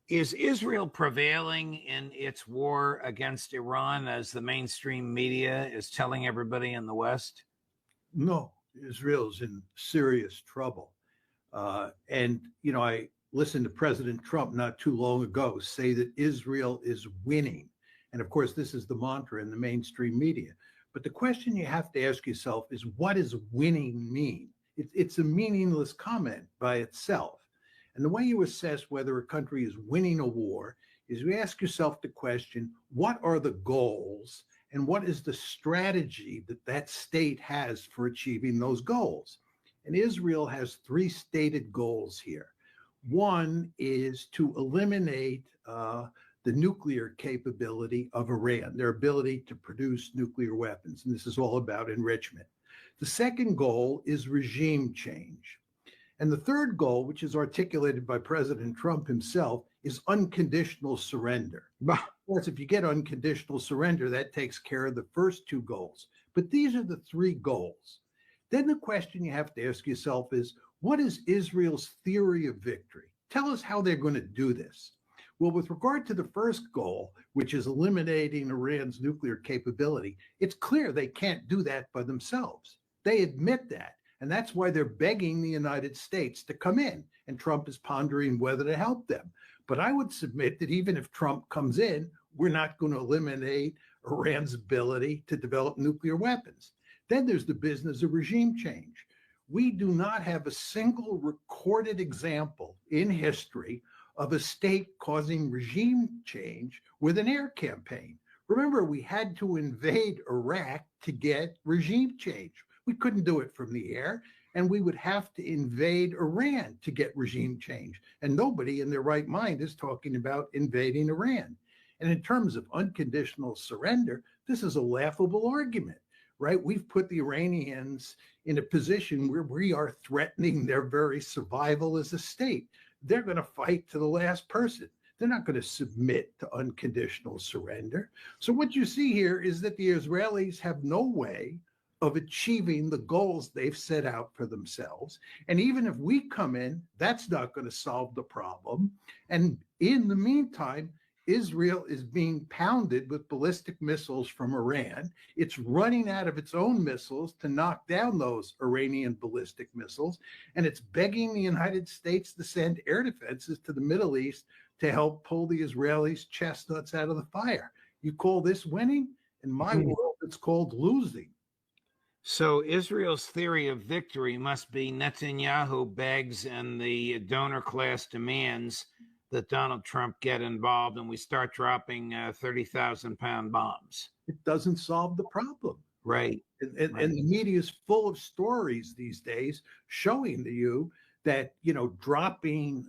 Is Israel prevailing in its war against Iran as the mainstream media is telling everybody in the West? No, Israel's in serious trouble. I listened to President Trump not too long ago say that Israel is winning. And of course, this is the mantra in the mainstream media. But the question you have to ask yourself is, what does winning mean? It's a meaningless comment by itself. And the way you assess whether a country is winning a war is you ask yourself the question, what are the goals and what is the strategy that that state has for achieving those goals? And Israel has three stated goals here. One is to eliminate the nuclear capability of Iran, their ability to produce nuclear weapons. And this is all about enrichment. The second goal is regime change. And the third goal, which is articulated by President Trump himself, is unconditional surrender. Of course, if you get unconditional surrender, that takes care of the first two goals. But these are the three goals. Then the question you have to ask yourself is, what is Israel's theory of victory? Tell us how they're going to do this. Well, with regard to the first goal, which is eliminating Iran's nuclear capability, it's clear they can't do that by themselves. They admit that. And that's why they're begging the United States to come in. And Trump is pondering whether to help them. But I would submit that even if Trump comes in, we're not going to eliminate Iran's ability to develop nuclear weapons. Then there's the business of regime change. We do not have a single recorded example in history of a state causing regime change with an air campaign. Remember, we had to invade Iraq to get regime change. We couldn't do it from the air, and we would have to invade Iran to get regime change. And nobody in their right mind is talking about invading Iran. And in terms of unconditional surrender, this is a laughable argument, right? We've put the Iranians in a position where we are threatening their very survival as a state. They're going to fight to the last person. They're not going to submit to unconditional surrender. So what you see here is that the Israelis have no way of achieving the goals they've set out for themselves. And even if we come in, that's not going to solve the problem. And in the meantime, Israel is being pounded with ballistic missiles from Iran. It's running out of its own missiles to knock down those Iranian ballistic missiles. And it's begging the United States to send air defenses to the Middle East to help pull the Israelis' chestnuts out of the fire. You call this winning? In my world, it's called losing. So Israel's theory of victory must be Netanyahu begs and the donor class demands that Donald Trump get involved and we start dropping 30,000-pound bombs. It doesn't solve the problem. Right. And the media is full of stories these days showing to you that, dropping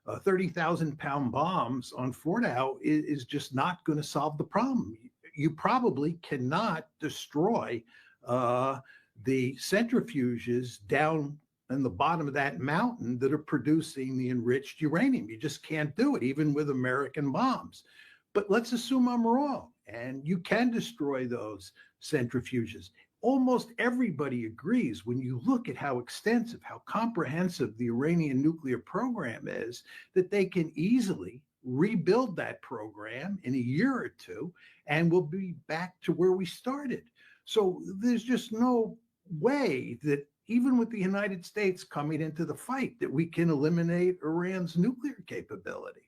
30,000-pound bombs on Fordow is just not going to solve the problem. You probably cannot destroy the centrifuges down in the bottom of that mountain that are producing the enriched uranium. You just can't do it, even with American bombs. But let's assume I'm wrong, and you can destroy those centrifuges. Almost everybody agrees when you look at how extensive, how comprehensive the Iranian nuclear program is, that they can easily rebuild that program in a year or two, and we'll be back to where we started. So there's just no way that even with the United States coming into the fight that we can eliminate Iran's nuclear capability.